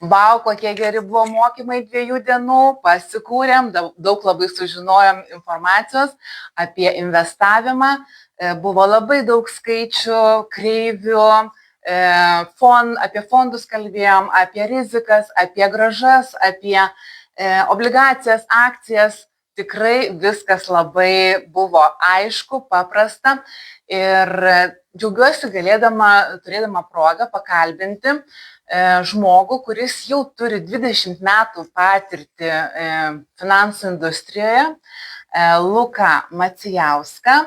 Vau, kokie geri buvo mokymai 2 dienų, pasikūrėm, daug labai sužinojom informacijos apie investavimą, buvo labai daug skaičių, kreivių, apie fondus kalbėjom, apie rizikas, apie grąžas, apie obligacijas, akcijas. Tikrai viskas labai buvo aišku, paprasta ir džiaugiuosi turėdama progą pakalbinti žmogų, kuris jau turi 20 metų patirtį finansų industrijoje, Luką Macijauską,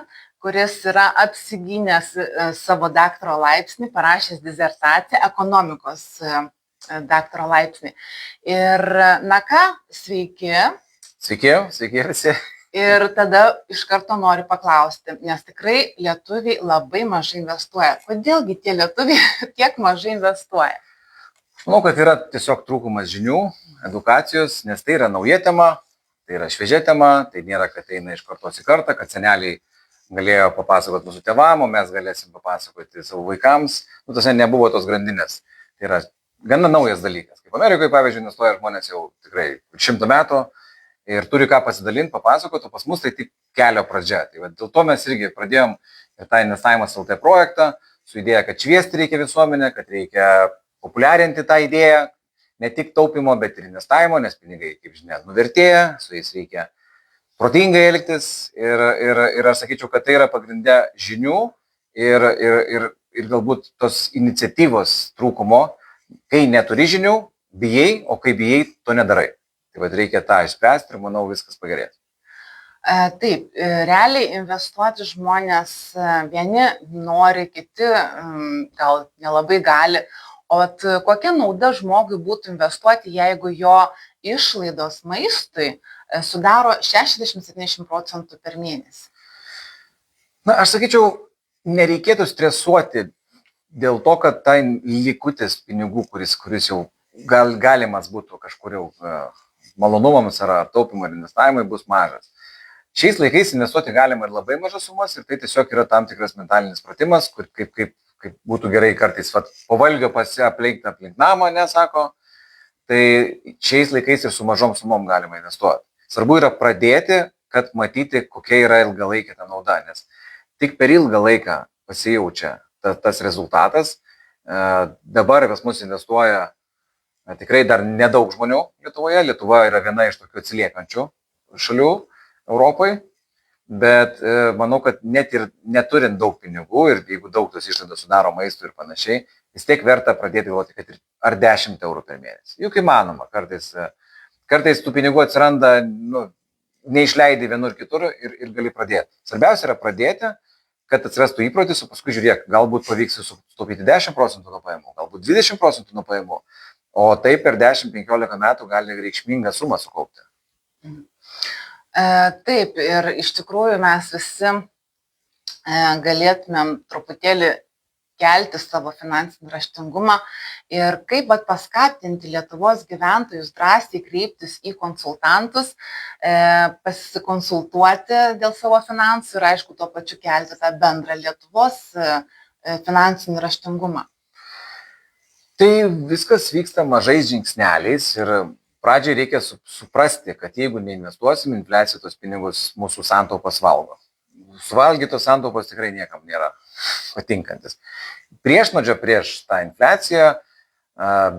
kuris yra apsigynęs savo daktaro laipsnį, parašęs disertaciją ekonomikos daktaro laipsnį. Ir na ką, sveiki. Sveiki visi. Ir tada iš karto noriu paklausti, nes tikrai lietuviai labai mažai investuoja. Kodėlgi tie lietuviai tiek mažai investuoja? Manau, kad yra tiesiog trūkumas žinių, edukacijos, nes tai yra nauja tema, tai yra šviežia tema, tai nėra, kad eina iš kartos į kartą, kad seneliai galėjo papasakoti mūsų tėvam, o mes galėsim papasakoti savo vaikams. Tas nebuvo tos grandinės. Tai yra gana naujas dalykas. Kaip Amerikoje, pavyzdžiui, investuoja žmonės jau tikrai 100 metų ir turi ką pasidalinti, papasakoti, o pas mus tai tik kelio pradžia. Tai dėl to mes irgi pradėjom ir tą investavimas LT projektą su idėja, kad šviesti reikia visuomenę, kad reikia populiarinti tą idėją, ne tik taupimo, bet ir investavimo, nes pinigai, kaip žinia, nuvertėja, su jais reikia protingai elgtis ir aš sakyčiau, kad tai yra pagrindė žinių ir galbūt tos iniciatyvos trūkumo, kai neturi žinių, bijai, o kai bijai, to nedarai. Tai reikia tą išspręsti ir manau viskas pagerės. Taip, realiai investuoti žmonės vieni nori, kiti gal nelabai gali. O kokia nauda žmogui būtų investuoti, jeigu jo išlaidos maistui sudaro 60-70% per mėnesį? Na, aš sakyčiau, nereikėtų stresuoti dėl to, kad tai likutis pinigų, kuris jau galimas būtų kažkur jau malonumams ar taupimui ar investavimui bus mažas. Šiais laikais investuoti galima ir labai mažas sumas ir tai tiesiog yra tam tikras mentalinis pratimas, kaip būtų gerai kartais po valgio aplink namą, nesako, tai šiais laikais ir su mažom sumom galima investuoti. Svarbu yra pradėti, kad matyti, kokia yra ilgalaikė ta nauda, nes tik per ilgą laiką pasijaučia tas rezultatas. Dabar pas mus investuoja tikrai dar nedaug žmonių Lietuvoje. Lietuva yra viena iš tokių atsiliekančių šalių Europoje, bet manau, kad net ir neturint daug pinigų ir jeigu daug tos išlaidos sudaro maistų ir panašiai, vis tiek verta pradėti galvoti, kad ar 10 eurų per mėnesį. Juk įmanoma, kartais tų pinigų atsiranda, neišleidai vienur kitur ir gali pradėti. Svarbiausia yra pradėti, kad atsirastų įprotis, o paskui žiūrėk, galbūt pavyks sutaupyti 10% nuo pajamų, galbūt 20% nuo pajamų, o tai per 10-15 metų gali reikšmingą sumą sukaupti. Taip, ir iš tikrųjų mes visi galėtumėm truputėlį kelti savo finansinį raštingumą ir kaip paskatinti Lietuvos gyventojus drąsiai kreiptis į konsultantus, pasikonsultuoti dėl savo finansų ir aišku, tuo pačiu kelti tą bendrą Lietuvos finansinį raštingumą. Tai viskas vyksta mažais žingsneliais ir pradžiai reikia suprasti, kad jeigu neinvestuosim, infliacija tos pinigus mūsų santaupas valgo. Suvalgytos santaupos tikrai niekam nėra patinkantis. Priešnodžio prieš tą infliaciją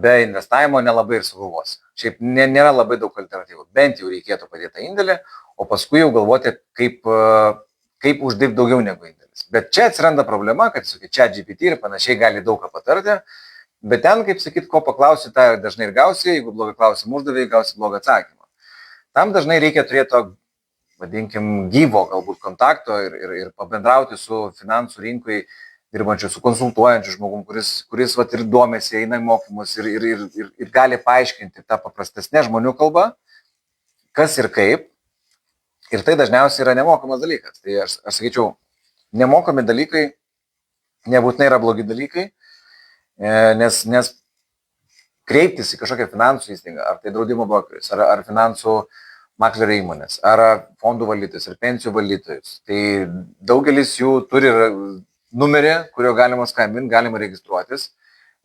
be investavimo nelabai ir sugalvosi. Šiaip nėra labai daug alternatyvų. Bent jau reikėtų padėti indėlį, o paskui jau galvoti, kaip uždirbti daugiau negu indėlis. Bet čia atsiranda problema, kad ChatGPT ir panašiai gali daug ką patarti, bet ten, kaip sakyt, ko paklausi, tą dažnai ir gausi, jeigu blogą klausimą uždavai, gausi blogą atsakymą. Tam dažnai reikia turėti to, vadinkim, gyvo galbūt kontakto ir pabendrauti su finansų rinkui dirbančiu, su konsultuojančiu žmogum, kuris ir domėsi, eina į mokymus ir gali paaiškinti tą paprastesnę žmonių kalbą, kas ir kaip. Ir tai dažniausiai yra nemokamas dalykas. Tai aš sakyčiau, nemokami dalykai nebūtinai yra blogi dalykai, nes kreiptis į kažkokią finansų įstaigą, ar tai draudimo brokeris, ar finansų maklerio įmonės, ar fondų valdytojus, ar pensijų valdytojus. Tai daugelis jų turi numerį, kurio galima skambinti, galima registruotis,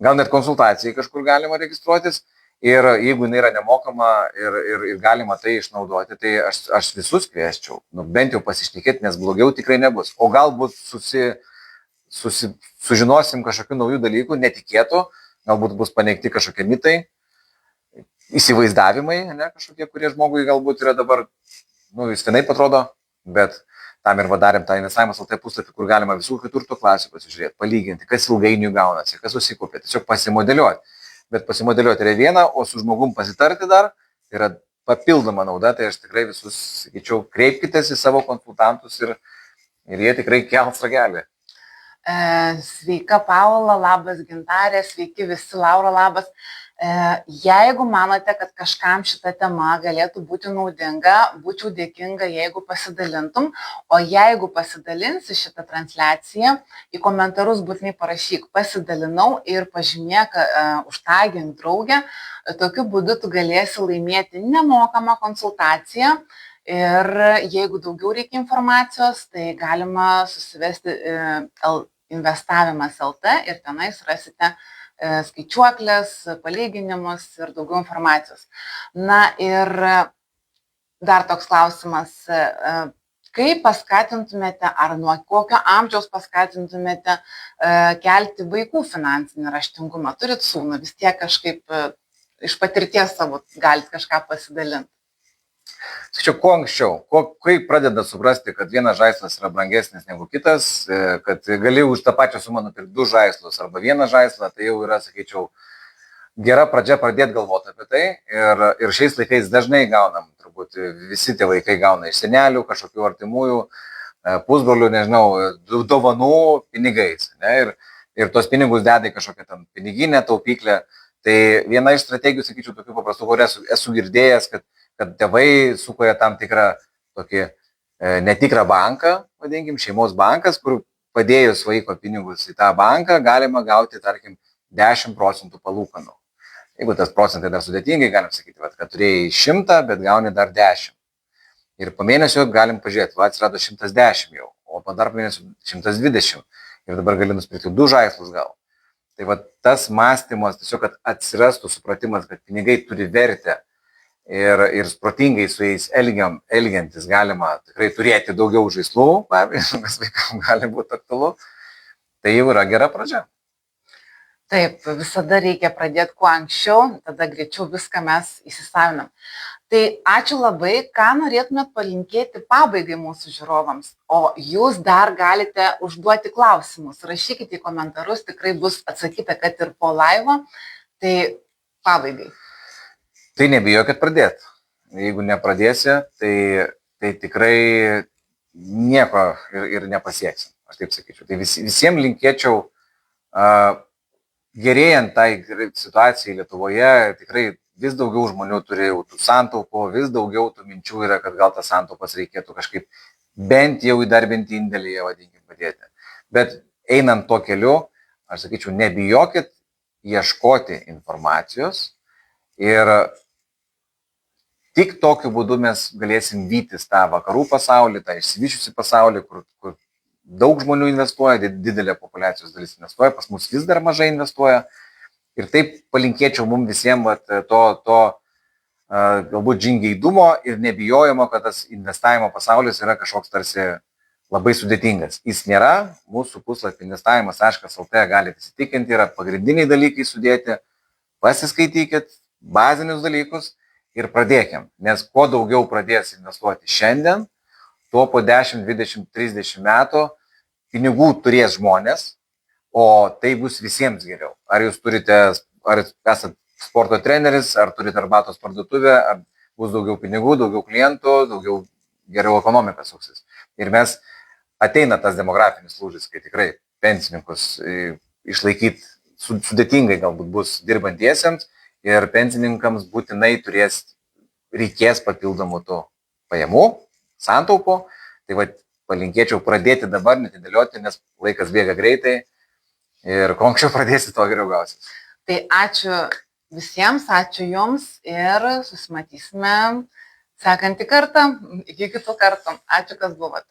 gal net konsultacijai kažkur galima registruotis Ir jeigu jinai yra nemokama ir galima tai išnaudoti, tai aš visus kvieščiau, bent jau pasišnekėti, nes blogiau tikrai nebus. O galbūt sužinosim kažkokių naujų dalykų, netikėtų, galbūt bus paneigti kažkokie mitai, įsivaizdavimai, ne, kažkokie, kurie žmogui galbūt yra dabar, jis vienaip atrodo, bet tam ir padarėm tą investavimas LT puslapį, kur galima visų turto klasių pasižiūrėti, palyginti, kas ilgainiui gaunasi, kas susikopė, tiesiog pasimodeliuoti. Bet pasimodeliuoti yra viena, o su žmogum pasitarti dar yra papildoma nauda, tai aš tikrai visus, sakyčiau, kreipkitės į savo konsultantus ir jie tikrai kels ragelį. Sveika Paula, labas Gintarė, sveiki visi, Laura, labas. Jeigu manote, kad kažkam šita tema galėtų būti naudinga, būčiau dėkinga, jeigu pasidalintum, o jeigu pasidalinsi šitą transliaciją, į komentarus būtinai parašyk, pasidalinau ir pažymėk, užtagink draugę, tokiu būdu tu galėsi laimėti nemokamą konsultaciją ir jeigu daugiau reikia informacijos, tai galima susivesti investavimas LT ir tenais rasite skaičiuoklės, palyginimus ir daugiau informacijos. Na ir dar toks klausimas, kaip paskatintumėte ar nuo kokio amžiaus paskatintumėte kelti vaikų finansinį raštingumą? Turit sūnų, vis tiek kažkaip iš patirties savo galit kažką pasidalinti. Sakyčiau, kuo anksčiau, kai pradeda suprasti, kad vienas žaislas yra brangesnis negu kitas, kad gali už tą pačią sumą nupirkti 2 žaislus arba 1 žaislą, tai jau yra, sakyčiau, gera pradžia pradėti galvoti apie tai. Ir šiais laikais dažnai gaunam, turbūt visi tie vaikai gauna iš senelių, kažkokių artimųjų, pusbrolių, nežinau, dovanų pinigais. Ne? Ir tos pinigus deda į kažkokią tam piniginę, taupyklę. Tai viena iš strategijų, sakyčiau, tokių paprastų, kur esu girdėjęs, kad tėvai sukuria tam tikrą tokį netikrą banką, vadinkim, šeimos bankas, kur padėjus vaiko pinigus į tą banką galima gauti, tarkim, 10% palūkanų. Jeigu tas procentai dar sudėtingai, galim sakyti, kad turėjai 100, bet gauni dar 10. Ir po mėnesio galim pažiūrėti, atsirado 110 jau, o po dar mėnesio 120. Ir dabar gali nusipirkti 2 žaislus gal. Tai tas mąstymas, tiesiog, kad atsirastų supratimas, kad pinigai turi vertę, ir protingai su jais elgiantis galima tikrai turėti daugiau žaislų, pavyzdžiui, kas vaikams gali būti aktualu, tai jau yra gera pradžia. Taip, visada reikia pradėti kuo anksčiau, tada greičiau viską mes įsisavinam. Tai ačiū labai, ką norėtumėt palinkėti pabaigai mūsų žiūrovams, o jūs dar galite užduoti klausimus, rašykite į komentarus, tikrai bus atsakyta, kad ir po laivo, tai pabaigai. Tai nebijokit pradėti. Jeigu nepradėsi, tai tikrai nieko ir nepasieksim, aš taip sakyčiau. Tai visiems linkėčiau, gerėjant tai situacijai Lietuvoje, tikrai vis daugiau žmonių turi tų santaupų, vis daugiau tų minčių yra, kad gal tas santaupas reikėtų kažkaip bent jau įdarbinti indėlyje, vadinkim, padėti. Bet einant tuo keliu, aš sakyčiau, nebijokit ieškoti informacijos. Ir tik tokiu būdu mes galėsim vytis tą vakarų pasaulį, tą išsivyščiusi pasaulį, kur daug žmonių investuoja, didelė populiacijos dalis investuoja, pas mus vis dar mažai investuoja. Ir taip palinkėčiau mums visiems to galbūt žingeidumo ir nebijojimo, kad tas investavimo pasaulis yra kažkoks tarsi labai sudėtingas. Jis nėra, mūsų puslapį investavimas.lt galite įsitikinti, yra pagrindiniai dalykai sudėti, pasiskaitykit bazinius dalykus ir pradėkim, nes kuo daugiau pradės investuoti šiandien, tuo po 10, 20, 30 metų pinigų turės žmonės, o tai bus visiems geriau. Ar jūs esate sporto treneris, ar turite arbatos parduotuvę, ar bus daugiau pinigų, daugiau klientų, geriau ekonomika suksis. Ir ateina tas demografinis lūžis, kai tikrai pensininkus išlaikyti sudėtingai galbūt bus dirbantiesiems, ir pensininkams būtinai reikės papildomų tų pajamų, santaupų. Tai palinkėčiau pradėti dabar, netidėlioti, nes laikas bėga greitai ir kuo anksčiau pradėsi, to geriau gausi. Tai ačiū visiems, ačiū jums ir susimatysime sekantį kartą. Iki kitų kartų. Ačiū, kas buvot.